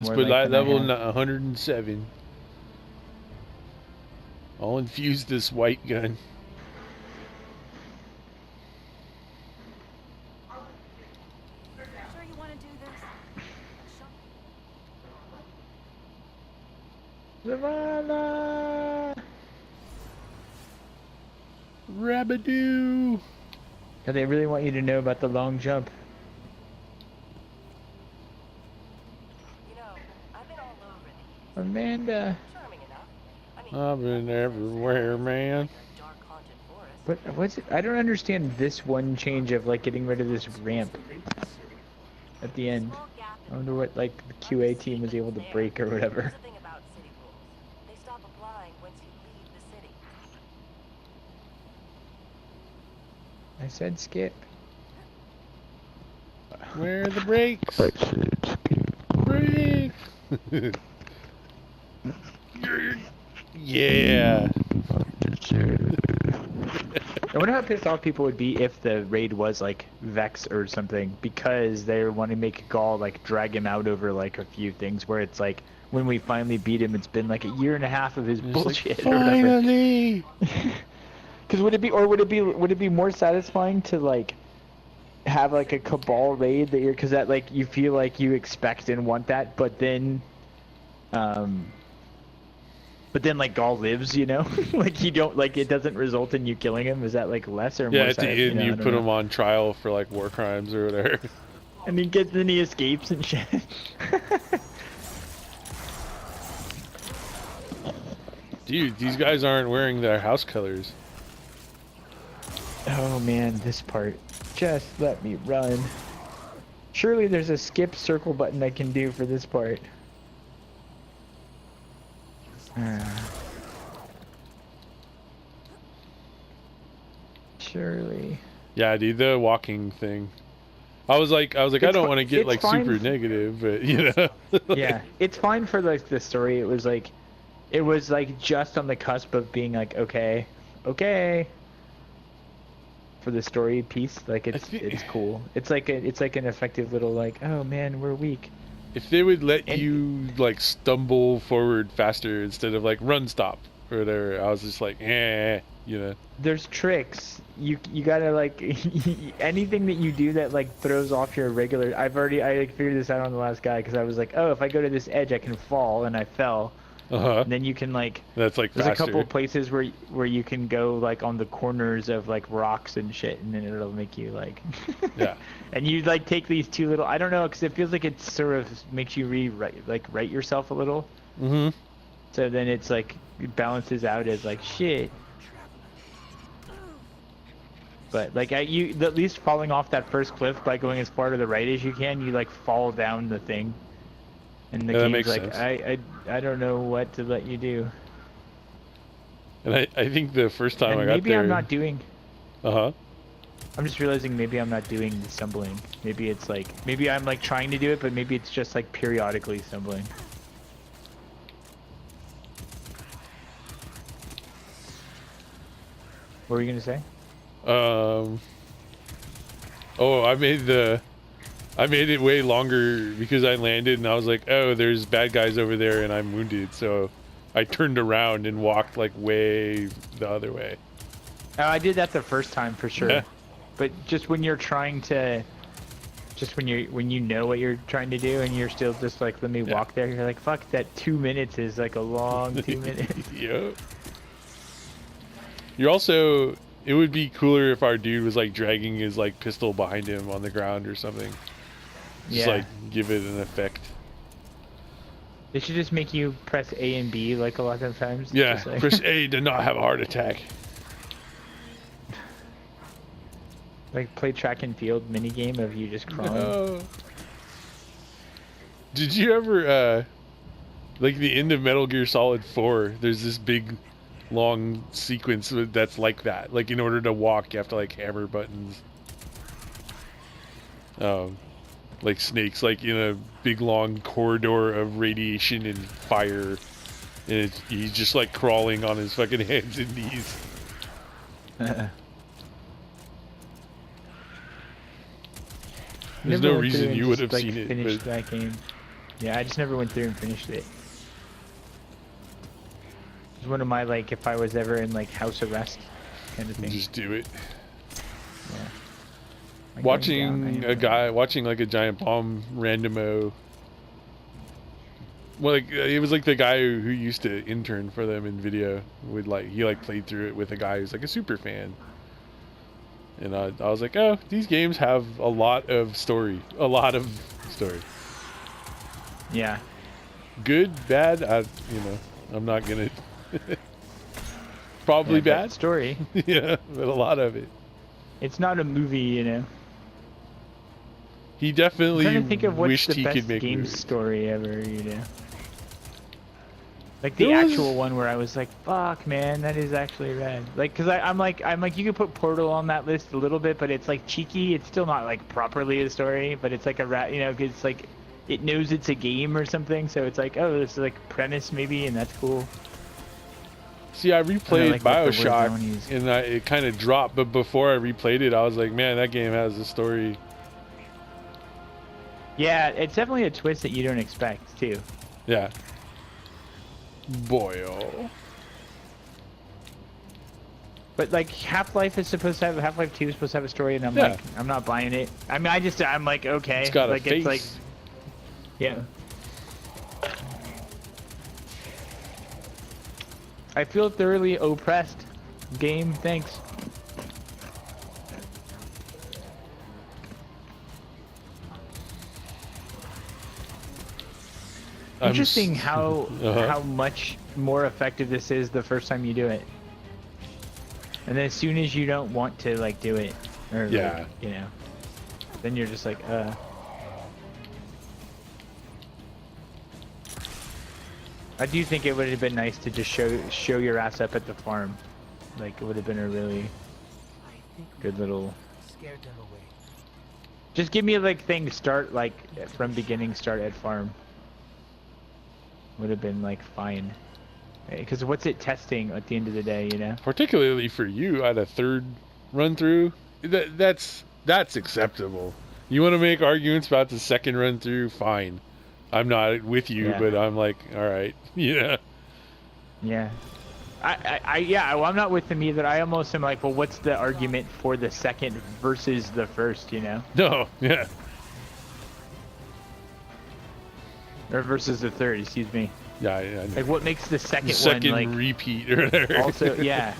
Let's more put light light than I level have. 107. I'll infuse this white gun. Sure you want to do this? Savannah! Rabadoo! Do they really want you to know about the long jump? You know, I've been all over these. Amanda. Charming enough. I've been everywhere, man. Dark haunted forest. But what's it? I don't understand this one change of like getting rid of this ramp at the end. I wonder what like the QA team was able to break or whatever. Here's the thing about city rules. They stop applying once you leave the city. I said skip. Where are the brakes? Brakes! Yeah. I wonder how pissed off people would be if the raid was like Vex or something, because they want to make Gaul like drag him out over like a few things where it's like when we finally beat him, it's been like a year and a half of his bullshit. Like, finally. Because would it be more satisfying to like have like a Cabal raid that because that like you feel like you expect and want that, but then like Gaul lives, you know, like you don't like it doesn't result in you killing him. Is that like less or more? Yeah, at the end you put him on trial for like war crimes or whatever. And he escapes and shit. Dude, these guys aren't wearing their house colors. Oh man, this part. Just let me run. Surely there's a skip circle button I can do for this part. Surely. Yeah, dude, the walking thing. I was like, I don't want to get like super negative, but you know. Yeah, it's fine for like the story. It was like just on the cusp of being like okay. For the story piece, like it's cool. It's like an effective little like, oh man, we're weak. If they would let you like stumble forward faster instead of like run stop or whatever, I was just like, you know. There's tricks. You gotta like anything that you do that like throws off your regular. I like figured this out on the last guy because I was like, oh, if I go to this edge, I can fall, and I fell. And then you can like. That's like there's faster. a couple of places where you can go like on the corners of like rocks and shit, and then it'll make you like. Yeah. And you like take these two little. I don't know, because it feels like it sort of makes you write yourself a little. Mm-hmm. So then it's like it balances out as like shit. But like at least falling off that first cliff by going as far to the right as you can, you like fall down the thing. And the game's like, I don't know what to let you do. And I think the first time I got there... Maybe I'm not doing... Uh-huh. I'm just realizing maybe I'm not doing the stumbling. Maybe it's like... Maybe I'm like trying to do it, but maybe it's just like periodically stumbling. What were you gonna say? Oh, I made it way longer because I landed and I was like, oh, there's bad guys over there and I'm wounded, so I turned around and walked like way the other way. Oh, I did that the first time for sure. Yeah. But just when you're trying to, when you know what you're trying to do and you're still just like, let me walk there, you're like, fuck, that 2 minutes is like a long 2 minutes. Yep. You're also, it would be cooler if our dude was like dragging his like pistol behind him on the ground or something. Just like give it an effect. They should just make you press A and B like a lot of times. Yeah, like... press A to not have a heart attack. Like play track and field minigame of you just crawling. No. Did you ever, like the end of Metal Gear Solid 4, there's this big long sequence that's like that. Like in order to walk, you have to like hammer buttons. Like snakes, like in a big long corridor of radiation and fire, and he's just like crawling on his fucking hands and knees. There's no reason you would have seen it. Finish that game. Yeah, I just never went through and finished it. It's one of my, like, if I was ever in, like, house arrest kind of thing. Just do it. Yeah. Am I going down? I Watching am a going guy, watching like a giant bomb randomo. Well, like it was like the guy who used to intern for them in video. Would like he like played through it with a guy who's like a super fan. And I was like, oh, these games have a lot of story. A lot of story. Yeah. Good, bad, I'm not gonna... Probably Yeah, bad. story. Yeah, but a lot of it. It's not a movie, you know. He I'm definitely trying to think of what's wished the he best could make game movies. story ever, you know. Like the There was- actual one where I was like, "Fuck, man, that is actually rad." Like, cause I'm like, you could put Portal on that list a little bit, but it's like cheeky. It's still not like properly a story, but it's like a rat, you know, 'cause it's like it knows it's a game or something, so it's like, oh, this is like premise maybe, and that's cool. See, I replayed like what the words I wanna Bioshock, use. and it kind of dropped. But before I replayed it, I was like, man, that game has a story. Yeah, it's definitely a twist that you don't expect too. Yeah. Boy, oh. But like Half-Life is supposed to have Half-Life 2 is supposed to have a story, and I'm Yeah. like, I'm not buying it. I mean, I'm like, okay, It's got a like face. it's like, yeah. I feel thoroughly oppressed. Game, thanks. Interesting how how much more effective this is the first time you do it, and then as soon as you don't want to like do it, or Yeah. like, you know, then you're just like, I do think it would have been nice to just show your ass up at the farm, like it would have been a really good little. Scared them away. Just give me like thing start like from beginning start at farm. Would have been like fine, because what's it testing at the end of the day, you know? Particularly for you at a third run through, that's acceptable. You want to make arguments about the second run through, fine. I'm not with you, Yeah. but I'm like, all right, yeah. Yeah. Yeah, well, I'm not with them either. I almost am like, well, what's the argument for the second versus the first, you know? No, yeah. Or versus the third, excuse me. Yeah, I know. Like, what makes the second, Second one, like, repeat or whatever. also, yeah.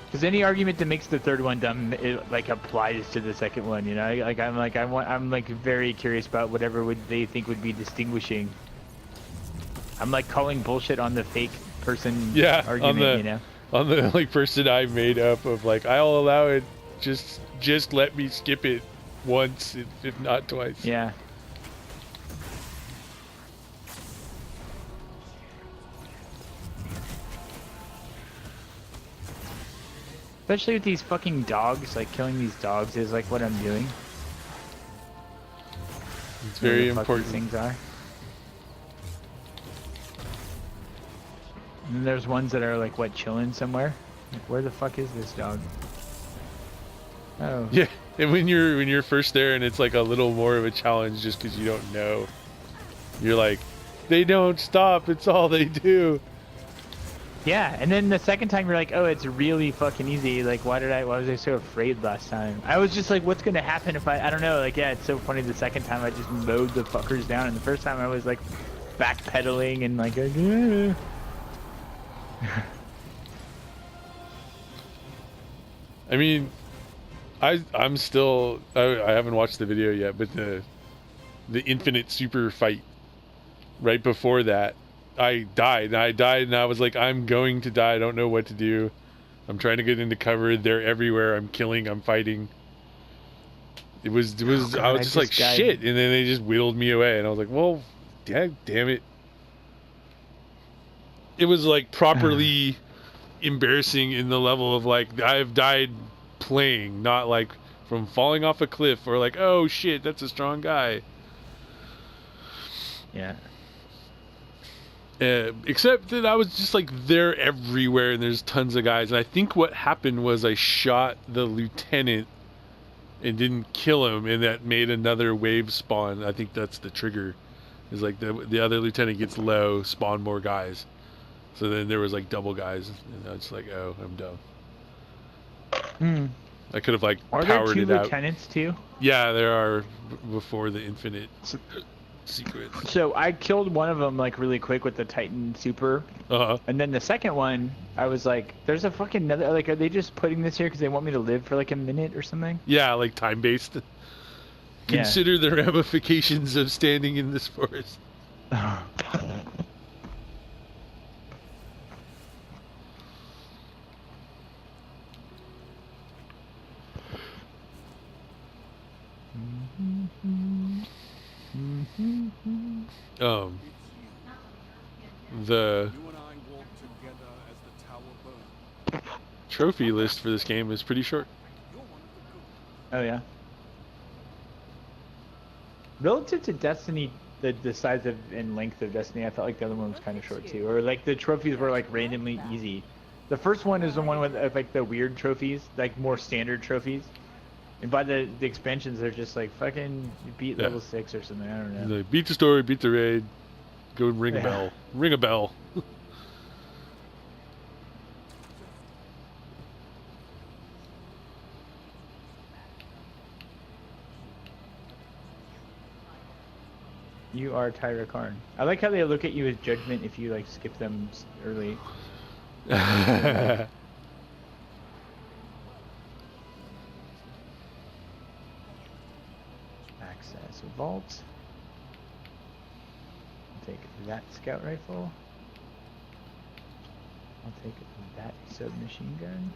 Because any argument that makes the third one dumb, it like applies to the second one, you know? I'm like very curious about whatever they think would be distinguishing. I'm like calling bullshit on the fake person Yeah, argument, you know? on the like person I made up of like, I'll allow it, just let me skip it once, if not twice. Yeah. Especially with these fucking dogs, like killing these dogs is like what I'm doing. It's very Whatever the fuck important. these things are. And then there's ones that are like what, chilling somewhere? Like, where the fuck is this dog? Oh. Yeah, and when you're first there and it's like a little more of a challenge just because you don't know, you're like, they don't stop. It's all they do. Yeah, and then the second time you're like, oh, it's really fucking easy. Like, why was I so afraid last time? I was just like, what's gonna happen if I don't know. Like, yeah, it's so funny. The second time I just mowed the fuckers down, and the first time I was like backpedaling and like, I mean, I'm still I haven't watched the video yet, but the infinite super fight right before that, I died and I was like, I'm going to die. I don't know what to do. I'm trying to get into cover. They're everywhere. I'm killing. I'm fighting. It was God, I was just like died. shit, and then they just whittled me away, and I was like, well, damn it. It was like properly embarrassing in the level of like I've died playing, not like from falling off a cliff or like, oh shit, that's a strong guy. yeah. Except that I was just like they're everywhere and there's tons of guys, and I think what happened was I shot the lieutenant and didn't kill him, and that made another wave spawn. I think that's the trigger. Is like the other lieutenant gets low, spawn more guys. So then there was like double guys, and I was like, oh, I'm dumb. I could have like Are there powered two it out. lieutenants too? Yeah, there are before the infinite sequence. So I killed one of them like really quick with the Titan Super, and then the second one, I was like, "There's a fucking another." Like, are they just putting this here because they want me to live for like a minute or something? Yeah, like time based. Consider the ramifications of standing in this forest. The trophy list for this game is pretty short. Oh yeah. Relative to Destiny, the size of and length of Destiny, I felt like the other one was kind of short too. Or like the trophies were like randomly easy. The first one is the one with like the weird trophies, like more standard trophies. And by the expansions, they're just like fucking beat level 6 or something. I don't know. Like, beat the story, beat the raid, go ring a bell. Ring a bell. You are Tyra Karn. I like how they look at you as judgment if you like skip them early. Access vault. I'll take that scout rifle. I'll take that submachine gun.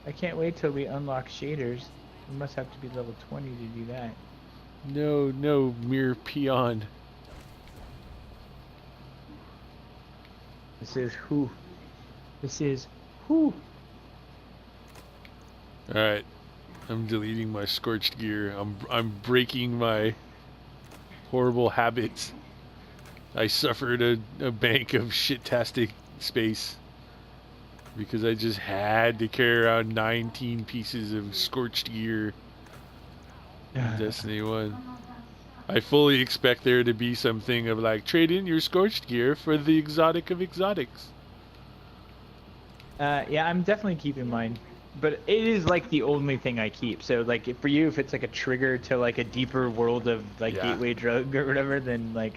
I can't wait till we unlock shaders. We must have to be level 20 to do that. No, mere peon. This is who. This is who. Alright. I'm deleting my scorched gear. I'm breaking my horrible habits. I suffered a bank of shit-tastic space because I just had to carry around 19 pieces of scorched gear in Destiny 1. I fully expect there to be something of like, trade in your scorched gear for the exotic of exotics. Yeah, I'm definitely keeping mine. But it is like the only thing I keep. So like for you, if it's like a trigger to like a deeper world of like gateway drug or whatever, then like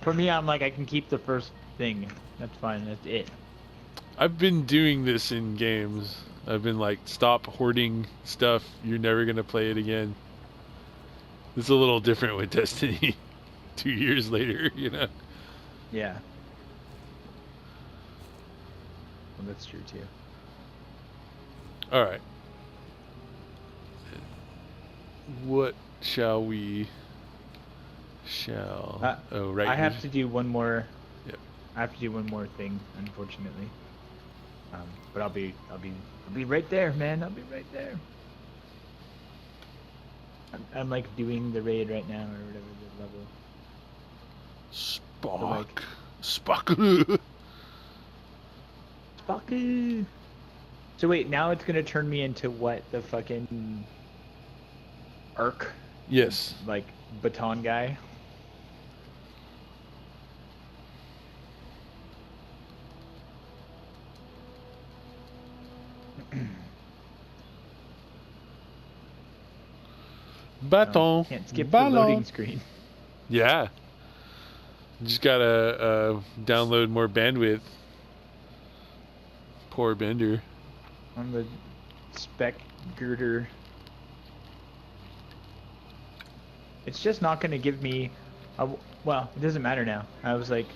for me, I'm like I can keep the first thing. That's fine. That's it. I've been doing this in games. I've been like, stop hoarding stuff. You're never gonna play it again. It's a little different with Destiny 2 years later, you know? Yeah. Well, that's true too. Alright. What shall we... oh, right. I have to do one more... Yep. I have to do one more thing, unfortunately. But I'll be right there, man. I'll be right there. I'm like doing the raid right now or whatever the level. Spock. Spock. So wait, now it's gonna turn me into what? The fucking Arc? Yes. Like baton guy. Baton. Can't skip the loading screen. Yeah. You just gotta download more bandwidth. Poor Bender. On the spec girder. It's just not gonna give me well, it doesn't matter now. I'm like